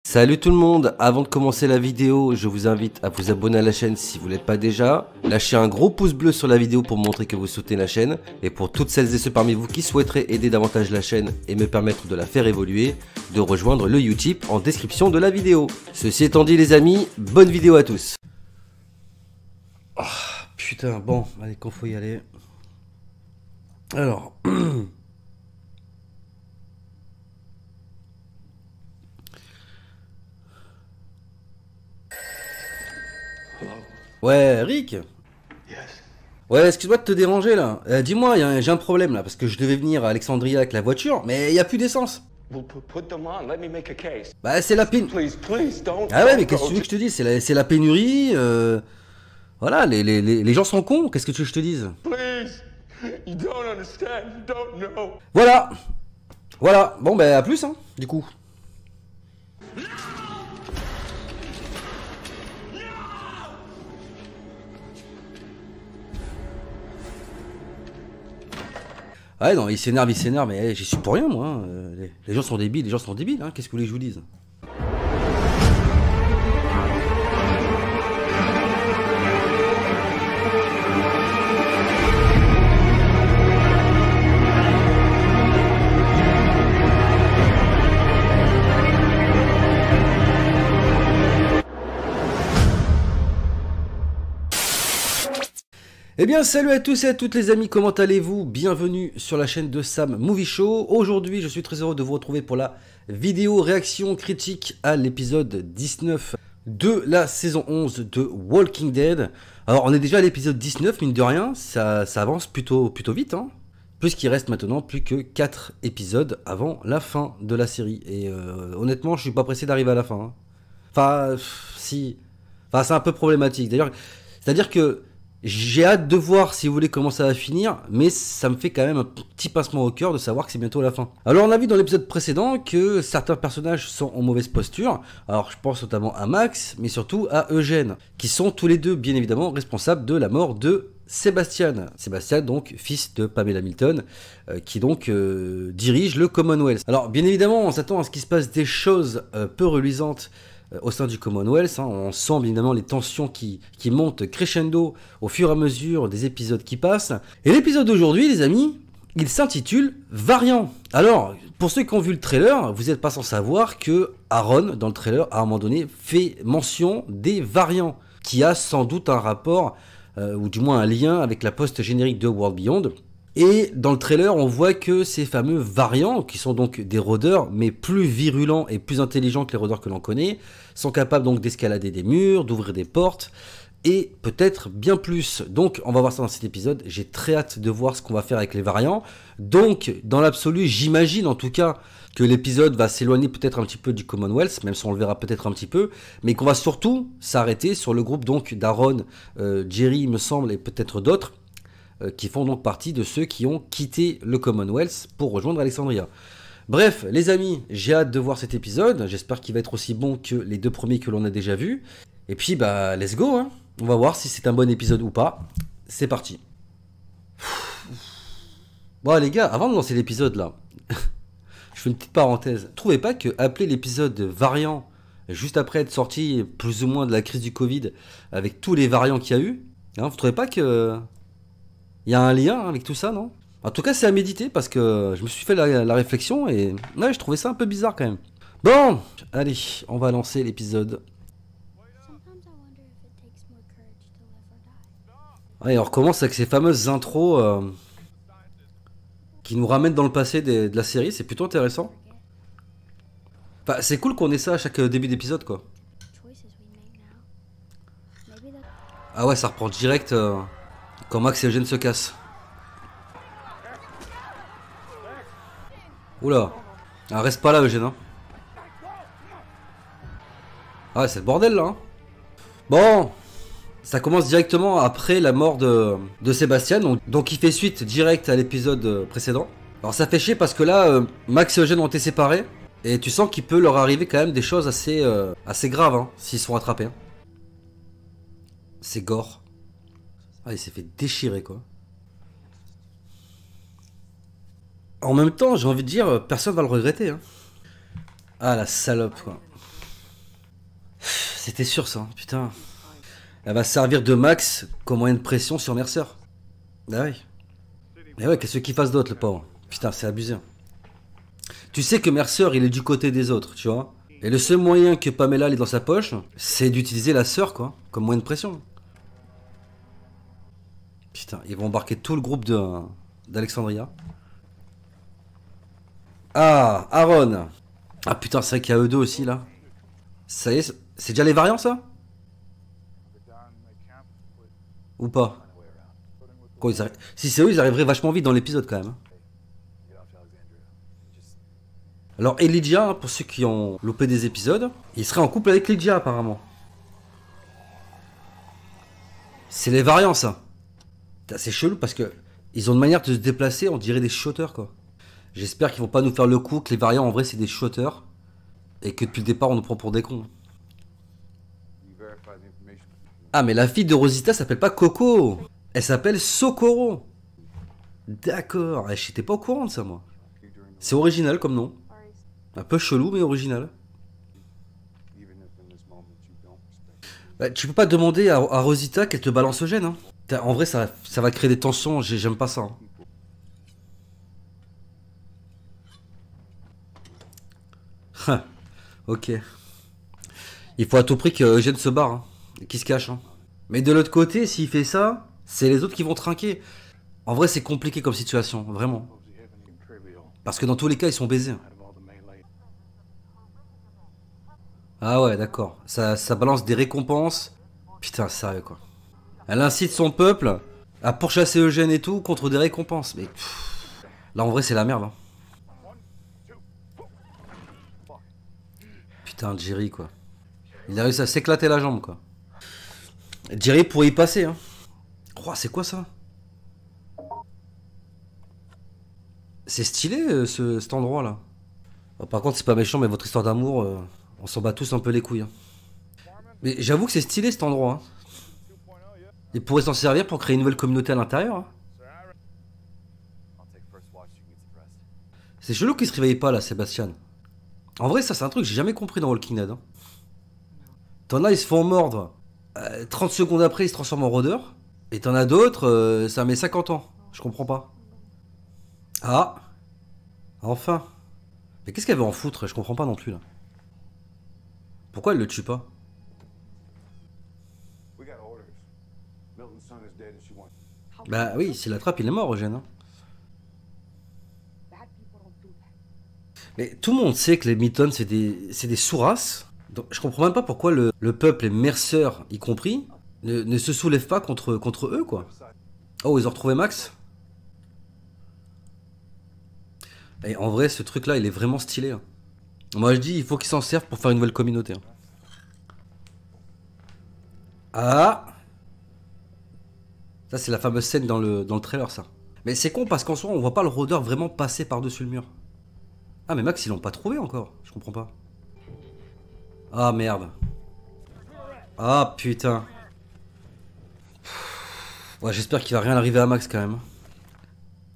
Salut tout le monde, avant de commencer la vidéo, je vous invite à vous abonner à la chaîne si vous ne l'êtes pas déjà. Lâchez un gros pouce bleu sur la vidéo pour montrer que vous soutenez la chaîne. Et pour toutes celles et ceux parmi vous qui souhaiteraient aider davantage la chaîne et me permettre de la faire évoluer, de rejoindre le Utip en description de la vidéo. Ceci étant dit les amis, bonne vidéo à tous. Oh, putain, bon, allez, qu'on faut y aller. Alors... Ouais, Rick. Ouais, excuse-moi de te déranger là. Dis-moi, j'ai un problème là, parce que je devais venir à Alexandria avec la voiture, mais il n'y a plus d'essence. Bah, c'est la pénurie. Ah ouais, mais qu'est-ce que tu veux que je te dise? C'est la pénurie. Voilà, les gens sont cons, qu'est-ce que tu veux que je te dise? Voilà. Voilà, bon, bah, à plus, hein, du coup. Ouais, non, il s'énerve, mais j'y suis pour rien, moi. Hein. Les gens sont débiles, hein. Qu'est-ce que vous voulez que je vous dise? Eh bien salut à tous et à toutes les amis, comment allez-vous? Bienvenue sur la chaîne de Sam Movie Show. Aujourd'hui je suis très heureux de vous retrouver pour la vidéo réaction critique à l'épisode 19 de la saison 11 de Walking Dead. Alors on est déjà à l'épisode 19, mine de rien, ça avance plutôt vite, hein, puisqu'il reste maintenant plus que 4 épisodes avant la fin de la série. Et honnêtement je suis pas pressé d'arriver à la fin. Hein. Enfin, si... Enfin c'est un peu problématique, d'ailleurs, c'est-à-dire que j'ai hâte de voir, si vous voulez, comment ça va finir, mais ça me fait quand même un petit pincement au cœur de savoir que c'est bientôt la fin. Alors on a vu dans l'épisode précédent que certains personnages sont en mauvaise posture, alors je pense notamment à Max, mais surtout à Eugène, qui sont tous les deux bien évidemment responsables de la mort de Sébastien. Sébastien donc fils de Pamela Milton, qui donc dirige le Commonwealth. Alors bien évidemment on s'attend à ce qu'il se passe des choses peu reluisantes au sein du Commonwealth, hein. On sent bien évidemment les tensions qui montent crescendo au fur et à mesure des épisodes qui passent. Et l'épisode d'aujourd'hui, les amis, il s'intitule Variant. Alors, pour ceux qui ont vu le trailer, vous n'êtes pas sans savoir que Aaron, dans le trailer, à un moment donné, fait mention des variants, qui a sans doute un rapport, ou du moins un lien avec la post-générique de World Beyond. Et dans le trailer, on voit que ces fameux variants, qui sont donc des rôdeurs, mais plus virulents et plus intelligents que les rôdeurs que l'on connaît, sont capables donc d'escalader des murs, d'ouvrir des portes, et peut-être bien plus. Donc on va voir ça dans cet épisode, j'ai très hâte de voir ce qu'on va faire avec les variants. Donc dans l'absolu, j'imagine en tout cas que l'épisode va s'éloigner peut-être un petit peu du Commonwealth, même si on le verra peut-être un petit peu, mais qu'on va surtout s'arrêter sur le groupe donc d'Aaron, Jerry me semble, et peut-être d'autres, qui font donc partie de ceux qui ont quitté le Commonwealth pour rejoindre Alexandria. Bref, les amis, j'ai hâte de voir cet épisode, j'espère qu'il va être aussi bon que les deux premiers que l'on a déjà vus. Et puis, bah, let's go, hein. On va voir si c'est un bon épisode ou pas. C'est parti. Bon, les gars, avant de lancer l'épisode, là, je fais une petite parenthèse. Trouvez pas que appeler l'épisode variant, juste après être sorti plus ou moins de la crise du Covid, avec tous les variants qu'il y a eu, hein, vous trouvez pas que... Il y a un lien avec tout ça, non? En tout cas, c'est à méditer parce que je me suis fait la réflexion et ouais, je trouvais ça un peu bizarre quand même. Bon, allez, on va lancer l'épisode. Ouais, on recommence avec ces fameuses intros qui nous ramènent dans le passé de la série, c'est plutôt intéressant. Enfin, c'est cool qu'on ait ça à chaque début d'épisode, quoi. Ah ouais, ça reprend direct quand Max et Eugène se cassent. Oula. Ah, reste pas là, Eugène. Hein. Ah ouais, c'est le bordel là. Hein. Bon. Ça commence directement après la mort de Sébastien. Donc il fait suite direct à l'épisode précédent. Alors ça fait chier parce que là, Max et Eugène ont été séparés. Et tu sens qu'il peut leur arriver quand même des choses assez graves, hein, s'ils sont rattrapés. Hein. C'est gore. Ah, il s'est fait déchirer, quoi. En même temps, j'ai envie de dire, personne va le regretter. Hein. Ah, la salope, quoi. C'était sûr ça, putain. Elle va servir de max comme moyen de pression sur Mercer. Ah oui. Et ouais, qu'est-ce qu'il fasse d'autre le pauvre? Putain, c'est abusé. Tu sais que Mercer, il est du côté des autres, tu vois. Et le seul moyen que Pamela ait dans sa poche, c'est d'utiliser la sœur, quoi, comme moyen de pression. Putain, ils vont embarquer tout le groupe d'Alexandria. Ah, Aaron. Ah putain, c'est vrai qu'il y a eux deux aussi, là. Ça y est, c'est déjà les variants, ça? Ou pas? Quoi, si c'est eux, ils arriveraient vachement vite dans l'épisode, quand même. Alors Elijah, pour ceux qui ont loupé des épisodes, il serait en couple avec Lydia apparemment. C'est les variants ça. C'est chelou parce que ils ont une manière de se déplacer, on dirait des shooters quoi. J'espère qu'ils vont pas nous faire le coup que les variants en vrai c'est des shooters et que depuis le départ on nous prend pour des cons. Ah mais la fille de Rosita s'appelle pas Coco, elle s'appelle Socorro. D'accord, j'étais pas au courant de ça moi. C'est original comme nom. Un peu chelou mais original. Bah, tu peux pas demander à Rosita qu'elle te balance le gène. Hein. En vrai ça va créer des tensions, j'aime pas ça. Hein. Ok. Il faut à tout prix que Eugène se barre. Hein. Qu'il se cache. Hein. Mais de l'autre côté, s'il fait ça, c'est les autres qui vont trinquer. En vrai c'est compliqué comme situation, vraiment. Parce que dans tous les cas ils sont baisés. Ah ouais, d'accord. Ça balance des récompenses. Putain, sérieux quoi. Elle incite son peuple à pourchasser Eugène et tout contre des récompenses. Mais pff, là en vrai c'est la merde. Hein. Putain, Jerry quoi. Il a réussi à s'éclater la jambe quoi. Jerry pourrait y passer. Hein. Oh, c'est quoi ça? C'est stylé cet endroit là. Oh, par contre c'est pas méchant mais votre histoire d'amour, on s'en bat tous un peu les couilles. Hein. Mais j'avoue que c'est stylé cet endroit. Hein. Il pourrait s'en servir pour créer une nouvelle communauté à l'intérieur. Hein. C'est chelou qu'il se réveille pas là, Sébastien. En vrai, ça c'est un truc que j'ai jamais compris dans Walking Dead. Hein. T'en as, ils se font mordre. 30 secondes après, ils se transforment en rôdeur. Et t'en as d'autres, ça met 50 ans. Je comprends pas. Ah, enfin. Mais qu'est-ce qu'elle veut en foutre? Je comprends pas non plus là. Pourquoi elle le tue pas? Bah oui, s'il l'attrape, il est mort, Eugène. Hein. Mais tout le monde sait que les Milton, c'est des sous-races. Donc, je comprends même pas pourquoi le peuple, les Mercer y compris, ne se soulèvent pas contre eux, quoi. Oh, ils ont retrouvé Max? Et en vrai, ce truc-là, il est vraiment stylé. Hein. Moi, je dis, il faut qu'ils s'en servent pour faire une nouvelle communauté. Hein. Ah! Ça, c'est la fameuse scène dans le trailer, ça. Mais c'est con parce qu'en soi, on voit pas le rôdeur vraiment passer par-dessus le mur. Ah, mais Max, ils l'ont pas trouvé encore. Je comprends pas. Ah, merde. Ah, putain. Ouais, j'espère qu'il va rien arriver à Max quand même.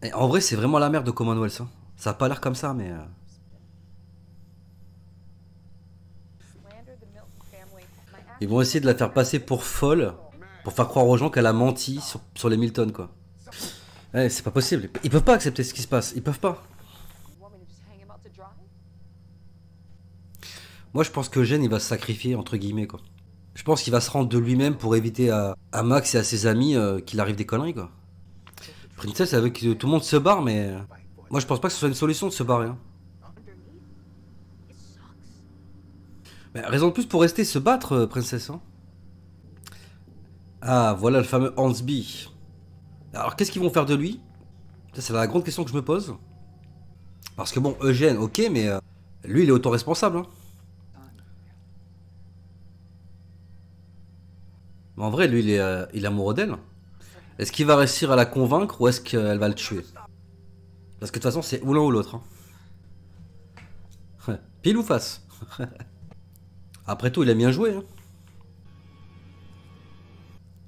Et en vrai, c'est vraiment la merde de Commonwealth. Hein. Ça a pas l'air comme ça, mais... Ils vont essayer de la faire passer pour folle, pour faire croire aux gens qu'elle a menti sur les Milton, quoi. Ouais, c'est pas possible. Ils peuvent pas accepter ce qui se passe. Ils peuvent pas. Moi, je pense que Eugène, il va se sacrifier, entre guillemets, quoi. Je pense qu'il va se rendre de lui-même pour éviter à Max et à ses amis qu'il arrive des conneries, quoi. Princess, elle veut que tout le monde se barre, mais... Moi, je pense pas que ce soit une solution de se barrer. Hein. Mais raison de plus pour rester se battre, Princess. Hein. Ah, voilà le fameux Hansby. Alors, qu'est-ce qu'ils vont faire de lui? Ça, c'est la grande question que je me pose. Parce que bon, Eugène, ok, mais lui, il est autoresponsable. Hein. Mais en vrai, lui, il est amoureux d'elle. Est-ce qu'il va réussir à la convaincre ou est-ce qu'elle va le tuer? Parce que de toute façon, c'est ou l'un ou l'autre. Hein. Pile ou face. Après tout, il a bien joué. Hein.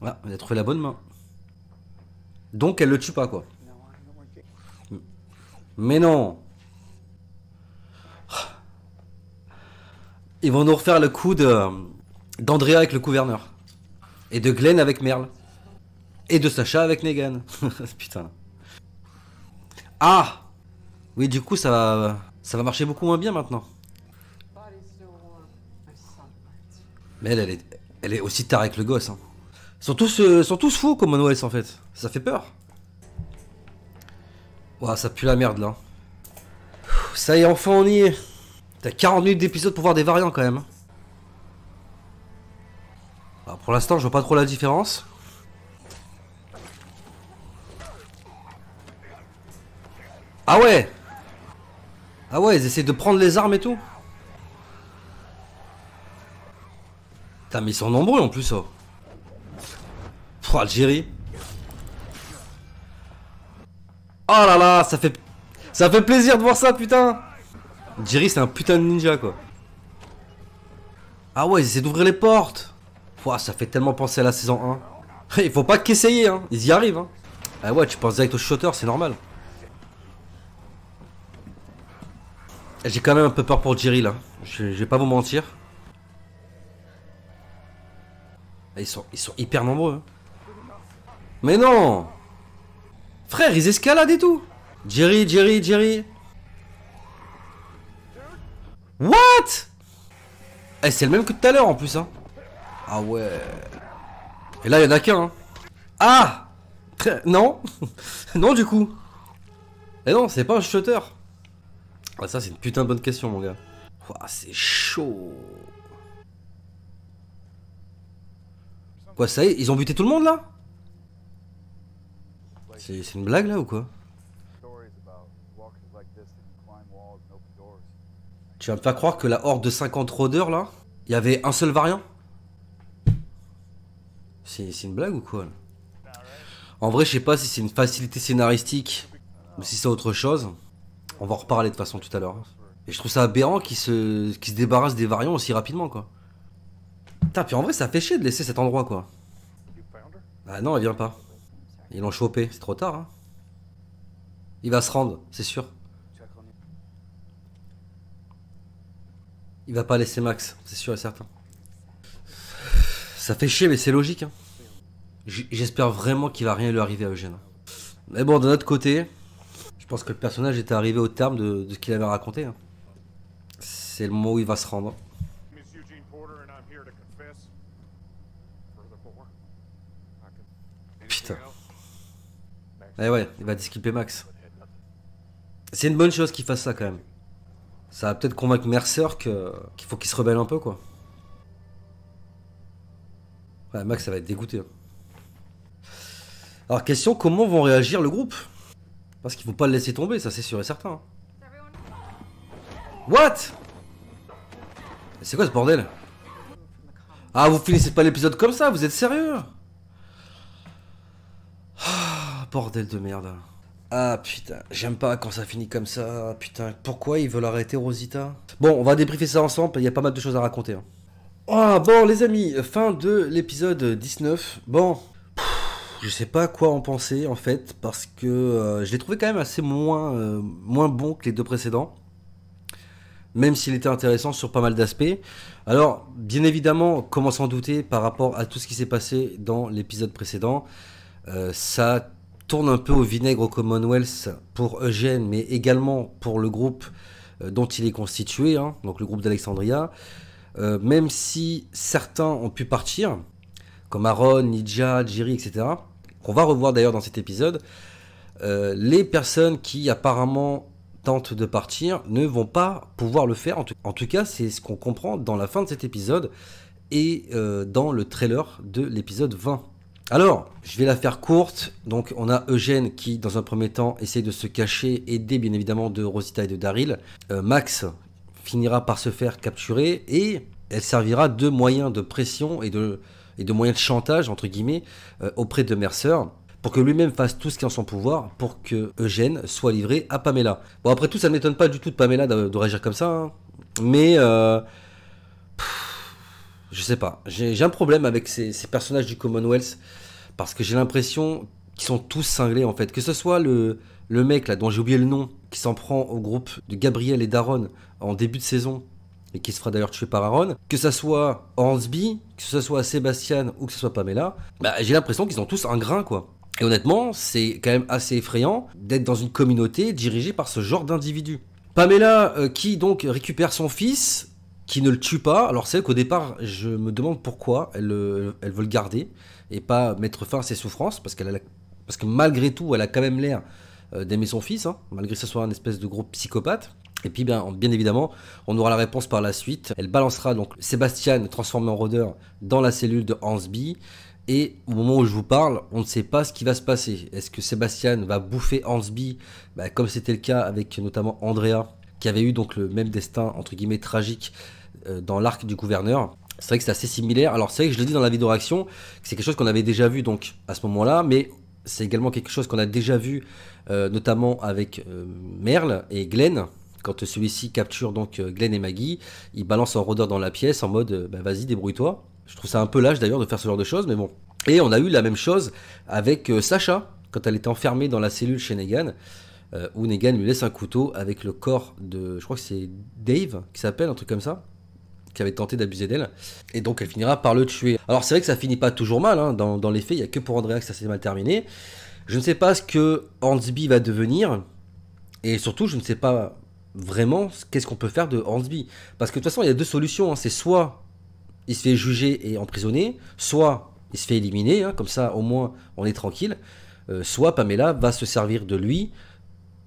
Ah, il a trouvé la bonne main. Donc, elle le tue pas, quoi. Mais non. Ils vont nous refaire le coup de d'Andrea avec le gouverneur. Et de Glenn avec Merle. Et de Sacha avec Negan. Putain. Ah! Oui, du coup, ça va marcher beaucoup moins bien maintenant. Mais elle est aussi tard avec le gosse. Hein. Ils sont tous fous, Commonwealth, en fait. Ça fait peur. Ouah, ça pue la merde, là. Ça y est, enfin, on y est. T'as 40 minutes d'épisode pour voir des variants, quand même. Alors, pour l'instant, je vois pas trop la différence. Ah ouais! Ah ouais, ils essaient de prendre les armes et tout. Putain, mais ils sont nombreux en plus, oh. Pff, Algérie. Oh là là, ça fait plaisir de voir ça, putain. Jerry, c'est un putain de ninja, quoi. Ah ouais, ils essaient d'ouvrir les portes. Pouah, ça fait tellement penser à la saison 1. Il faut pas qu'essayer, hein. Ils y arrivent, hein. Ah ouais, tu penses direct au shooter, c'est normal. J'ai quand même un peu peur pour Jerry, là. Je vais pas vous mentir. Ils sont hyper nombreux. Hein. Mais non! Frère, ils escaladent et tout. Jerry. What? Eh, c'est le même que tout à l'heure en plus, hein. Ah ouais. Et là, il y en a qu'un. Hein. Ah! Non. Non, du coup. Eh non, c'est pas un shooter. Ah, ça, c'est une putain de bonne question, mon gars. Ouah, c'est chaud. Quoi, ça y est, ils ont buté tout le monde là? C'est une blague là ou quoi? Tu vas me faire croire que la horde de 50 rôdeurs là, il y avait un seul variant? C'est une blague ou quoi là? En vrai, je sais pas si c'est une facilité scénaristique ou si c'est autre chose. On va en reparler de toute façon tout à l'heure. Et je trouve ça aberrant qu'ils se débarrassent des variants aussi rapidement quoi. Putain, puis en vrai, ça fait chier de laisser cet endroit quoi. Ah non, elle vient pas. Ils l'ont chopé, c'est trop tard. Hein. Il va se rendre, c'est sûr. Il va pas laisser Max, c'est sûr et certain. Ça fait chier, mais c'est logique. Hein. J'espère vraiment qu'il va rien lui arriver à Eugène. Mais bon, d'un autre côté, je pense que le personnage était arrivé au terme de ce qu'il avait raconté. Hein. C'est le moment où il va se rendre. Putain. Eh ouais, il va disculper Max. C'est une bonne chose qu'il fasse ça quand même. Ça va peut-être convaincre Mercer qu'il faut qu'il se rebelle un peu quoi. Ouais, Max ça va être dégoûté. Hein. Alors question, comment vont réagir le groupe? Parce qu'il faut pas le laisser tomber, ça c'est sûr et certain. Hein. What? C'est quoi ce bordel? Ah vous finissez pas l'épisode comme ça, vous êtes sérieux? Ah, bordel de merde. Ah putain, j'aime pas quand ça finit comme ça. Putain, pourquoi ils veulent arrêter Rosita? Bon, on va débriefer ça ensemble, il y a pas mal de choses à raconter. Hein. Ah bon les amis, fin de l'épisode 19. Bon, je sais pas quoi en penser en fait, parce que je l'ai trouvé quand même assez moins bon que les deux précédents. Même s'il était intéressant sur pas mal d'aspects. Alors, bien évidemment, comment s'en douter par rapport à tout ce qui s'est passé dans l'épisode précédent, ça tourne un peu au vinaigre au Commonwealth pour Eugène, mais également pour le groupe dont il est constitué, hein, donc le groupe d'Alexandria. Même si certains ont pu partir, comme Aaron, Nidja, Jerry, etc., qu'on va revoir d'ailleurs dans cet épisode, les personnes qui apparemment tentent de partir ne vont pas pouvoir le faire. En tout cas, c'est ce qu'on comprend dans la fin de cet épisode et dans le trailer de l'épisode 20. Alors, je vais la faire courte. Donc, on a Eugène qui, dans un premier temps, essaye de se cacher, aidé bien évidemment de Rosita et de Daryl. Max finira par se faire capturer et elle servira de moyen de pression et de moyen de chantage, entre guillemets, auprès de Mercer, pour que lui-même fasse tout ce qui est en son pouvoir pour que Eugène soit livré à Pamela. Bon, après tout, ça ne m'étonne pas du tout de Pamela de réagir comme ça, hein. Mais je sais pas, j'ai un problème avec ces personnages du Commonwealth, parce que j'ai l'impression qu'ils sont tous cinglés en fait. Que ce soit le mec là dont j'ai oublié le nom, qui s'en prend au groupe de Gabriel et Daron en début de saison, et qui se fera d'ailleurs tuer par Aaron, que ça soit Hornsby, que ce soit Sébastien ou que ce soit Pamela, bah, j'ai l'impression qu'ils ont tous un grain, quoi. Et honnêtement, c'est quand même assez effrayant d'être dans une communauté dirigée par ce genre d'individu. Pamela, qui donc récupère son fils, qui ne le tue pas. Alors c'est vrai qu'au départ, je me demande pourquoi elle veut le garder et pas mettre fin à ses souffrances, parce que malgré tout, elle a quand même l'air d'aimer son fils, hein, malgré que ce soit un espèce de gros psychopathe. Et puis bien évidemment, on aura la réponse par la suite. Elle balancera donc Sébastien transformé en rôdeur dans la cellule de Hornsby. Et au moment où je vous parle, on ne sait pas ce qui va se passer. Est-ce que Sébastien va bouffer Hornsby, comme c'était le cas avec notamment Andrea, qui avait eu donc le même destin entre guillemets tragique dans l'arc du gouverneur. C'est vrai que c'est assez similaire. Alors c'est vrai que je l'ai dit dans la vidéo réaction, que c'est quelque chose qu'on avait déjà vu donc à ce moment-là, mais c'est également quelque chose qu'on a déjà vu notamment avec Merle et Glenn. Quand celui-ci capture donc Glenn et Maggie, il balance un rôdeur dans la pièce en mode vas-y débrouille-toi. Je trouve ça un peu lâche d'ailleurs de faire ce genre de choses, mais bon. Et on a eu la même chose avec Sacha, quand elle était enfermée dans la cellule chez Negan, où Negan lui laisse un couteau avec le corps de, je crois que c'est Dave qui s'appelle, un truc comme ça, qui avait tenté d'abuser d'elle, et donc elle finira par le tuer. Alors c'est vrai que ça finit pas toujours mal, hein. Dans les faits, il n'y a que pour Andrea que ça s'est mal terminé. Je ne sais pas ce que Hornsby va devenir, et surtout je ne sais pas vraiment qu'est-ce qu'on peut faire de Hornsby, parce que de toute façon il y a deux solutions, hein. C'est soit il se fait juger et emprisonner, soit il se fait éliminer, hein, comme ça au moins on est tranquille, soit Pamela va se servir de lui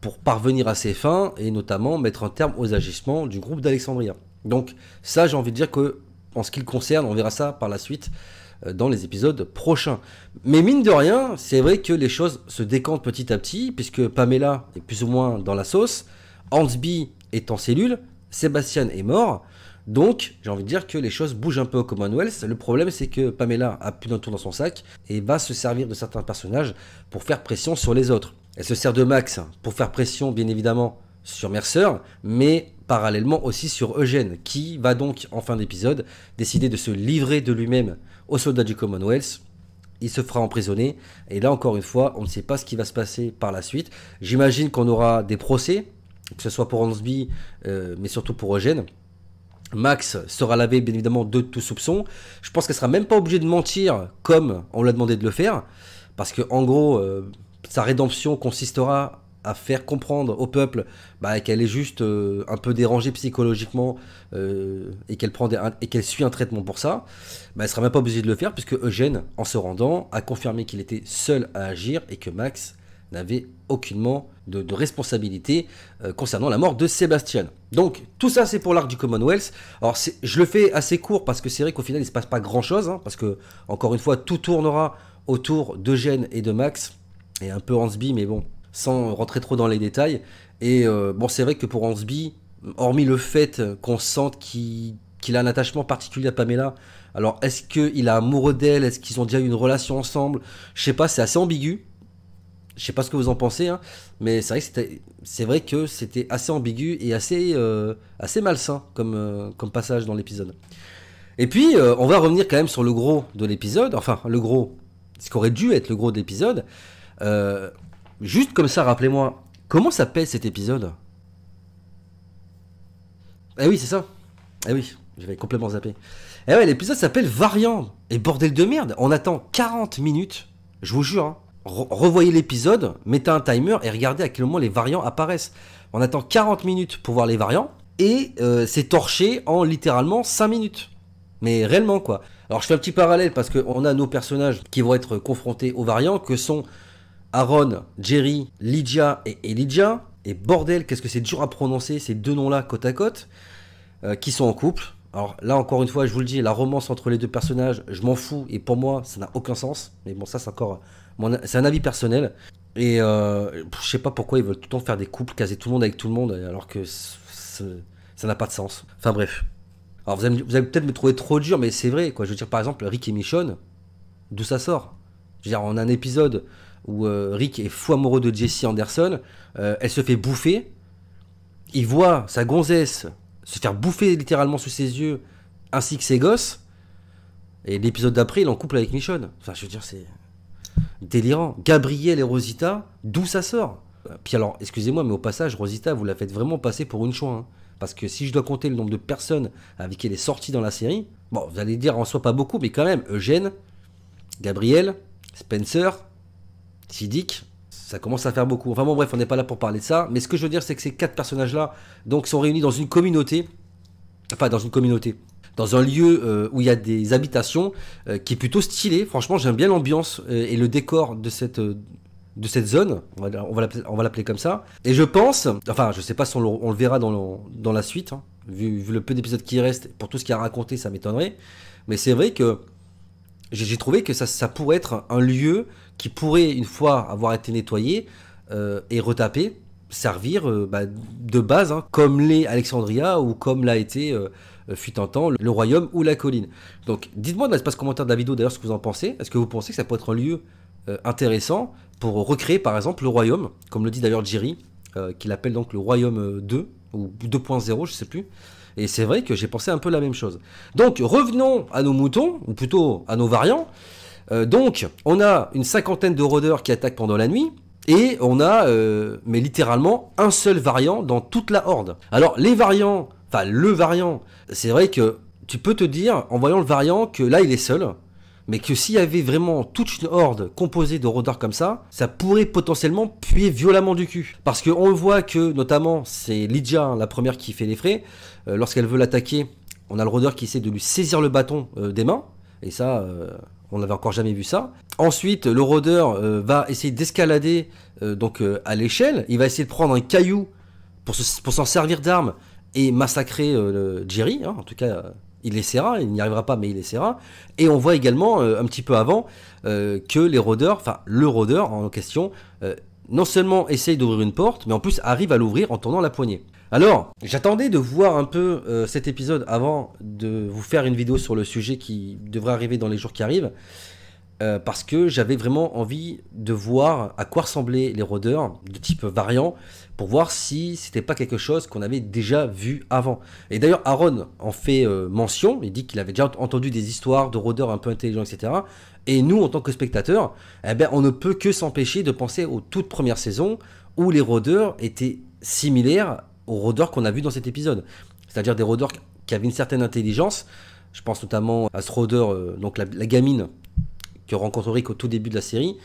pour parvenir à ses fins et notamment mettre un terme aux agissements du groupe d'Alexandria. Donc ça j'ai envie de dire que en ce qui le concerne, on verra ça par la suite dans les épisodes prochains. Mais mine de rien, c'est vrai que les choses se décantent petit à petit, puisque Pamela est plus ou moins dans la sauce, Hornsby est en cellule, Sébastien est mort. Donc, j'ai envie de dire que les choses bougent un peu au Commonwealth. Le problème, c'est que Pamela a plus d'un tour dans son sac et va se servir de certains personnages pour faire pression sur les autres. Elle se sert de Max pour faire pression, bien évidemment, sur Mercer, mais parallèlement aussi sur Eugène, qui va donc, en fin d'épisode, décider de se livrer de lui-même aux soldats du Commonwealth. Il se fera emprisonner, et là, encore une fois, on ne sait pas ce qui va se passer par la suite. J'imagine qu'on aura des procès, que ce soit pour Hornsby, mais surtout pour Eugène. Max sera lavé bien évidemment de tout soupçon. Je pense qu'elle sera même pas obligée de mentir comme on l'a demandé de le faire, parce que en gros sa rédemption consistera à faire comprendre au peuple qu'elle est juste un peu dérangée psychologiquement et qu'elle suit un traitement pour ça. Elle sera même pas obligée de le faire, puisque Eugène, en se rendant, a confirmé qu'il était seul à agir et que Max n'avait aucunement de responsabilité concernant la mort de Sébastien. Donc tout ça c'est pour l'arc du Commonwealth. Alors je le fais assez court parce que c'est vrai qu'au final il ne se passe pas grand chose, hein, parce que encore une fois tout tournera autour d'Eugène et de Max, et un peu Hornsby, mais bon, sans rentrer trop dans les détails. Et bon, c'est vrai que pour Hornsby, hormis le fait qu'on sente qu'il a un attachement particulier à Pamela, alors est-ce qu'il est amoureux d'elle, est-ce qu'ils ont déjà eu une relation ensemble, je sais pas, c'est assez ambigu. Je sais pas ce que vous en pensez, hein, mais c'est vrai que c'était assez ambigu et assez malsain comme passage dans l'épisode. Et puis, on va revenir quand même sur le gros de l'épisode, enfin, le gros, ce qu'aurait dû être le gros de l'épisode. Juste comme ça, rappelez-moi, comment s'appelle cet épisode? Eh oui, c'est ça. Eh oui, j'avais complètement zappé. Eh ouais, l'épisode s'appelle Variant. Et bordel de merde, on attend 40 minutes, je vous jure, hein. Revoyez l'épisode, mettez un timer et regardez à quel moment les variants apparaissent. On attend 40 minutes pour voir les variants et c'est torché en littéralement 5 minutes. Mais réellement quoi. Alors je fais un petit parallèle parce qu'on a nos personnages qui vont être confrontés aux variants, que sont Aaron, Jerry, Lydia et Elijah. Et bordel, qu'est-ce que c'est dur à prononcer ces deux noms-là côte à côte, qui sont en couple. Alors là encore une fois, je vous le dis, la romance entre les deux personnages, je m'en fous et pour moi ça n'a aucun sens. Mais bon, ça c'est encore... c'est un avis personnel. Et je sais pas pourquoi ils veulent tout le temps faire des couples, caser tout le monde avec tout le monde, alors que ça n'a pas de sens. Enfin bref. Alors vous allez peut-être me trouver trop dur, mais c'est vrai, quoi. Je veux dire, par exemple, Rick et Michonne, d'où ça sort? Je veux dire, on a un épisode où Rick est fou amoureux de Jessie Anderson, elle se fait bouffer, il voit sa gonzesse se faire bouffer littéralement sous ses yeux, ainsi que ses gosses, et l'épisode d'après, il est en couple avec Michonne. Enfin, je veux dire, c'est... délirant. Gabriel et Rosita, d'où ça sort? Puis alors, excusez-moi, mais au passage, Rosita, vous la faites vraiment passer pour une chouin, hein. parce que si je dois compter le nombre de personnes avec qui elle est sortie dans la série, bon, vous allez dire en soi pas beaucoup, mais quand même, Eugène, Gabriel, Spencer, Siddiq, ça commence à faire beaucoup. Enfin bon, bref, on n'est pas là pour parler de ça, mais ce que je veux dire, c'est que ces 4 personnages-là, donc, sont réunis dans une communauté, dans un lieu où il y a des habitations qui est plutôt stylé. Franchement, j'aime bien l'ambiance et le décor de cette zone, on va l'appeler comme ça. Et je pense, enfin je sais pas si on le verra dans la suite, hein, vu le peu d'épisodes qui restent, pour tout ce qu'il y a à raconter, ça m'étonnerait. Mais c'est vrai que j'ai trouvé que ça pourrait être un lieu qui pourrait, une fois avoir été nettoyé et retapé, servir de base, hein, comme l'est Alexandria ou comme l'a été fut un temps le royaume ou la colline. Donc dites-moi dans l'espace commentaire de la vidéo d'ailleurs ce que vous en pensez. Est-ce que vous pensez que ça peut être un lieu intéressant pour recréer par exemple le royaume, comme le dit d'ailleurs Jerry, qu'il appelle donc le royaume 2 ou 2.0, je sais plus. Et c'est vrai que j'ai pensé un peu la même chose. Donc revenons à nos moutons, ou plutôt à nos variants. Donc on a une 50aine de rôdeurs qui attaquent pendant la nuit. Et on a, mais littéralement, un seul variant dans toute la horde. Alors les variants, enfin le variant, c'est vrai que tu peux te dire, en voyant le variant, que là il est seul. Mais que s'il y avait vraiment toute une horde composée de rôdeurs comme ça pourrait potentiellement puer violemment du cul. Parce qu'on le voit que, notamment, c'est Lydia, hein, la première qui fait les frais. Lorsqu'elle veut l'attaquer, on a le rôdeur qui essaie de lui saisir le bâton des mains. Et ça, on n'avait encore jamais vu ça. Ensuite, le rôdeur va essayer d'escalader à l'échelle. Il va essayer de prendre un caillou pour s'en servir d'arme et massacrer Jerry, hein, en tout cas... il essaiera, il n'y arrivera pas, mais il essaiera. Et on voit également, un petit peu avant, que les rôdeurs, enfin le rôdeur en question, non seulement essaye d'ouvrir une porte, mais en plus arrive à l'ouvrir en tournant la poignée. Alors, j'attendais de voir un peu cet épisode avant de vous faire une vidéo sur le sujet qui devrait arriver dans les jours qui arrivent, parce que j'avais vraiment envie de voir à quoi ressemblaient les rôdeurs de type variant, pour voir si c'était pas quelque chose qu'on avait déjà vu avant. Et d'ailleurs, Aaron en fait mention, il dit qu'il avait déjà entendu des histoires de rôdeurs un peu intelligents, etc. Et nous, en tant que spectateurs, eh ben, on ne peut que s'empêcher de penser aux toutes premières saisons où les rôdeurs étaient similaires aux rôdeurs qu'on a vus dans cet épisode. C'est-à-dire des rôdeurs qui avaient une certaine intelligence. Je pense notamment à ce rôdeur, donc la gamine, que rencontre Rick au tout début de la série,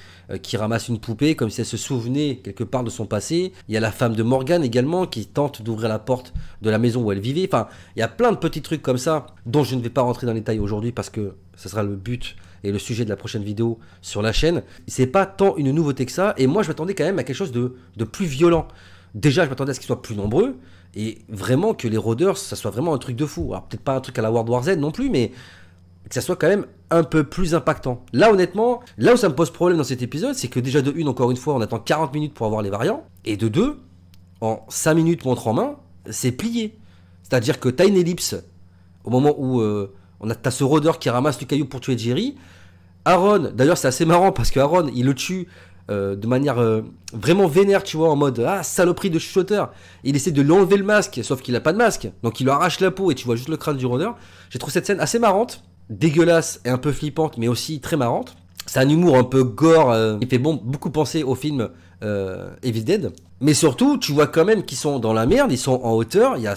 qui ramasse une poupée comme si elle se souvenait quelque part de son passé. Il y a la femme de Morgan également qui tente d'ouvrir la porte de la maison où elle vivait. Enfin, il y a plein de petits trucs comme ça dont je ne vais pas rentrer dans les détails aujourd'hui parce que ce sera le but et le sujet de la prochaine vidéo sur la chaîne. C'est pas tant une nouveauté que ça, et moi je m'attendais quand même à quelque chose de plus violent. Déjà, je m'attendais à ce qu'ils soient plus nombreux et vraiment que les rôdeurs, ça soit vraiment un truc de fou. Alors peut-être pas un truc à la World War Z non plus, mais que ça soit quand même un peu plus impactant. Là, honnêtement, là où ça me pose problème dans cet épisode, c'est que déjà de une, encore une fois, on attend 40 minutes pour avoir les variants, et de deux, en 5 minutes montre en main, c'est plié. C'est-à-dire que t'as une ellipse au moment où t'as ce rôdeur qui ramasse le caillou pour tuer Jerry. Aaron, d'ailleurs c'est assez marrant parce que Aaron, il le tue de manière vraiment vénère, tu vois, en mode ah saloperie de chuchoteur. Il essaie de lui enlever le masque, sauf qu'il a pas de masque, donc il lui arrache la peau et tu vois juste le crâne du rôdeur. J'ai trouvé cette scène assez marrante, dégueulasse et un peu flippante, mais aussi très marrante. C'est un humour un peu gore, qui fait beaucoup penser au film Evil Dead. Mais surtout, tu vois quand même qu'ils sont dans la merde, ils sont en hauteur, il y a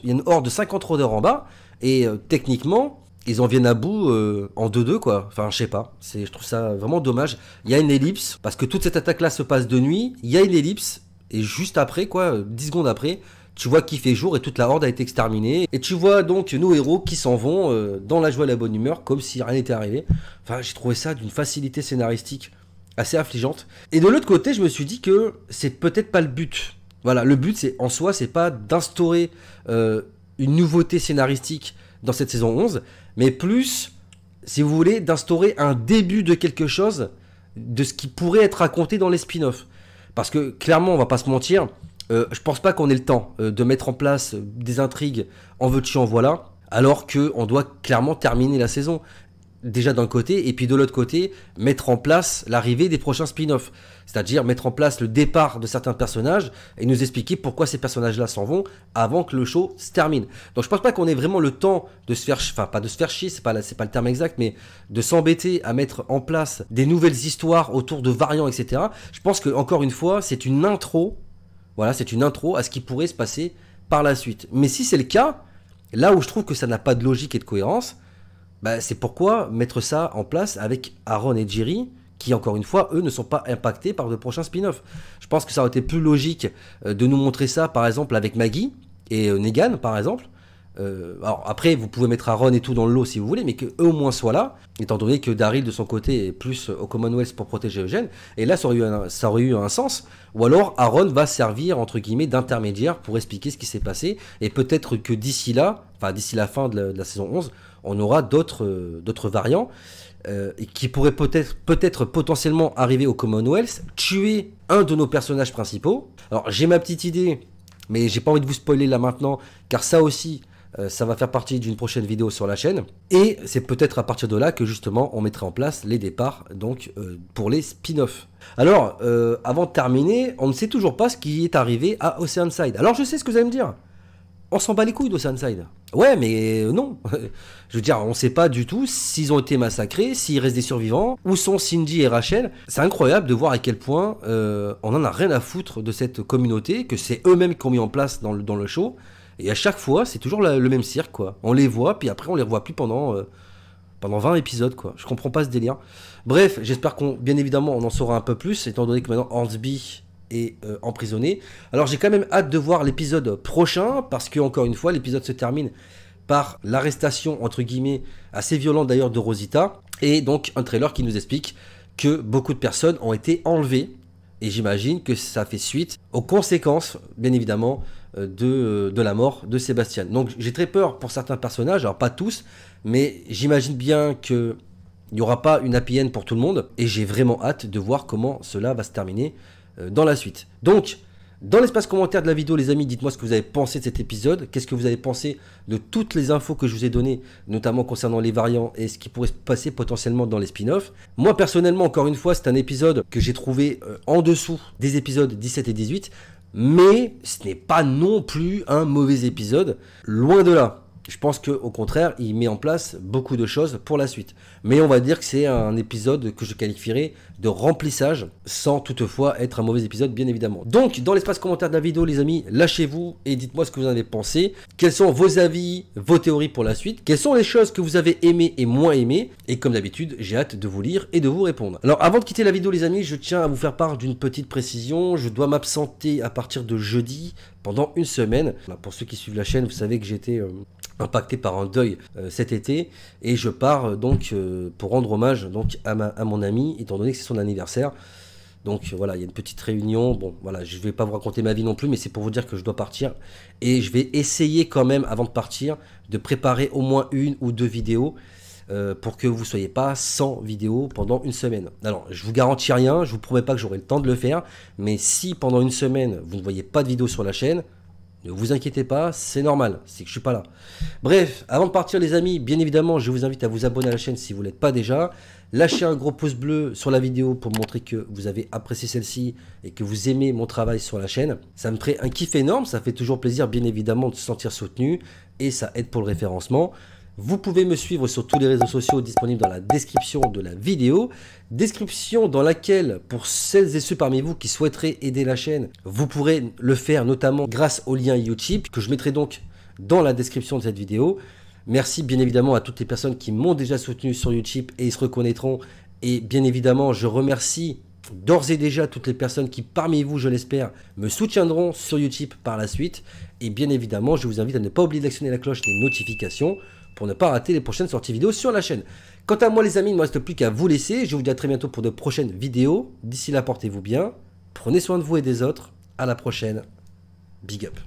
une horde de 50 rôdeurs en bas, et techniquement, ils en viennent à bout en 2-2 quoi. Enfin, je sais pas, je trouve ça vraiment dommage. Il y a une ellipse, parce que toute cette attaque-là se passe de nuit, il y a une ellipse, et juste après, 10 secondes après, tu vois qu'il fait jour et toute la horde a été exterminée. Et tu vois donc nos héros qui s'en vont dans la joie et la bonne humeur, comme si rien n'était arrivé. Enfin, j'ai trouvé ça d'une facilité scénaristique assez affligeante. Et de l'autre côté, je me suis dit que c'est peut-être pas le but. Voilà, le but, en soi, c'est pas d'instaurer une nouveauté scénaristique dans cette saison 11, mais plus, si vous voulez, d'instaurer un début de quelque chose, de ce qui pourrait être raconté dans les spin-offs. Parce que, clairement, on va pas se mentir, je pense pas qu'on ait le temps de mettre en place des intrigues en veux-tu en voilà, alors qu'on doit clairement terminer la saison. Déjà d'un côté, et puis de l'autre côté, mettre en place l'arrivée des prochains spin-offs. C'est-à-dire mettre en place le départ de certains personnages et nous expliquer pourquoi ces personnages-là s'en vont avant que le show se termine. Donc je pense pas qu'on ait vraiment le temps de se faire, enfin pas de se faire chier, c'est pas le terme exact, mais de s'embêter à mettre en place des nouvelles histoires autour de variants, etc. Je pense que encore une fois, c'est une intro. Voilà, c'est une intro à ce qui pourrait se passer par la suite. Mais si c'est le cas, là où je trouve que ça n'a pas de logique et de cohérence, bah, c'est pourquoi mettre ça en place avec Aaron et Jerry, qui encore une fois, eux ne sont pas impactés par de prochains spin-offs. Je pense que ça aurait été plus logique de nous montrer ça par exemple avec Maggie et Negan par exemple. Alors après vous pouvez mettre Aaron et tout dans le lot si vous voulez, mais qu'eux au moins soient là, étant donné que Daryl de son côté est plus au Commonwealth pour protéger Eugène, et là ça aurait eu un sens. Ou alors Aaron va servir entre guillemets d'intermédiaire pour expliquer ce qui s'est passé, et peut-être que d'ici là, enfin d'ici la fin de la saison 11, on aura d'autres variants. Et qui pourrait peut-être potentiellement arriver au Commonwealth, tuer un de nos personnages principaux. Alors j'ai ma petite idée, mais j'ai pas envie de vous spoiler là maintenant, car ça aussi, ça va faire partie d'une prochaine vidéo sur la chaîne. Et c'est peut-être à partir de là que justement on mettra en place les départs donc pour les spin-offs. Alors, avant de terminer, on ne sait toujours pas ce qui est arrivé à Oceanside. Alors je sais ce que vous allez me dire. On s'en bat les couilles d'Oceanside. Ouais, mais non. Je veux dire, on sait pas du tout s'ils ont été massacrés, s'il reste des survivants, où sont Cindy et Rachel. C'est incroyable de voir à quel point on en a rien à foutre de cette communauté, que c'est eux-mêmes qui ont mis en place dans le show. Et à chaque fois, c'est toujours le même cirque, quoi. On les voit, puis après on les revoit plus pendant 20 épisodes, quoi. Je comprends pas ce délire. Bref, j'espère bien évidemment, on en saura un peu plus, étant donné que maintenant Hornsby est emprisonné. Alors j'ai quand même hâte de voir l'épisode prochain, parce que encore une fois, l'épisode se termine par l'arrestation, entre guillemets, assez violente d'ailleurs de Rosita, et donc un trailer qui nous explique que beaucoup de personnes ont été enlevées, et j'imagine que ça fait suite aux conséquences, bien évidemment, de la mort de Sébastien. Donc j'ai très peur pour certains personnages, alors pas tous, mais j'imagine bien qu'il n'y aura pas une happy end pour tout le monde, et j'ai vraiment hâte de voir comment cela va se terminer dans la suite. Donc, dans l'espace commentaire de la vidéo, les amis, dites-moi ce que vous avez pensé de cet épisode, qu'est-ce que vous avez pensé de toutes les infos que je vous ai données, notamment concernant les variants et ce qui pourrait se passer potentiellement dans les spin-offs. Moi, personnellement, encore une fois, c'est un épisode que j'ai trouvé en dessous des épisodes 17 et 18, mais ce n'est pas non plus un mauvais épisode, loin de là. Je pense qu'au contraire, il met en place beaucoup de choses pour la suite. Mais on va dire que c'est un épisode que je qualifierais de remplissage, sans toutefois être un mauvais épisode, bien évidemment. Donc, dans l'espace commentaire de la vidéo, les amis, lâchez-vous et dites-moi ce que vous en avez pensé. Quels sont vos avis, vos théories pour la suite? Quelles sont les choses que vous avez aimées et moins aimées? Et comme d'habitude, j'ai hâte de vous lire et de vous répondre. Alors, avant de quitter la vidéo, les amis, je tiens à vous faire part d'une petite précision. Je dois m'absenter à partir de jeudi pendant une semaine. Pour ceux qui suivent la chaîne, vous savez que j'étais impacté par un deuil cet été, et je pars donc pour rendre hommage donc à mon ami, étant donné que c'est son anniversaire. Donc voilà, il y a une petite réunion. Bon voilà, je vais pas vous raconter ma vie non plus, mais c'est pour vous dire que je dois partir, et je vais essayer quand même avant de partir de préparer au moins une ou deux vidéos pour que vous soyez pas sans vidéo pendant une semaine. Alors je vous garantis rien, je vous promets pas que j'aurai le temps de le faire, mais si pendant une semaine vous ne voyez pas de vidéo sur la chaîne, ne vous inquiétez pas, c'est normal, c'est que je suis pas là. Bref, avant de partir les amis, bien évidemment, je vous invite à vous abonner à la chaîne si vous ne l'êtes pas déjà. Lâchez un gros pouce bleu sur la vidéo pour montrer que vous avez apprécié celle-ci et que vous aimez mon travail sur la chaîne. Ça me ferait un kiff énorme, ça fait toujours plaisir bien évidemment de se sentir soutenu et ça aide pour le référencement. Vous pouvez me suivre sur tous les réseaux sociaux disponibles dans la description de la vidéo. Description dans laquelle, pour celles et ceux parmi vous qui souhaiteraient aider la chaîne, vous pourrez le faire notamment grâce au lien Utip que je mettrai donc dans la description de cette vidéo. Merci bien évidemment à toutes les personnes qui m'ont déjà soutenu sur Utip et ils se reconnaîtront. Et bien évidemment, je remercie d'ores et déjà toutes les personnes qui parmi vous, je l'espère, me soutiendront sur Utip par la suite. Et bien évidemment, je vous invite à ne pas oublier d'actionner la cloche des notifications pour ne pas rater les prochaines sorties vidéo sur la chaîne. Quant à moi les amis, il ne me reste plus qu'à vous laisser. Je vous dis à très bientôt pour de prochaines vidéos. D'ici là, portez-vous bien. Prenez soin de vous et des autres. À la prochaine. Big up.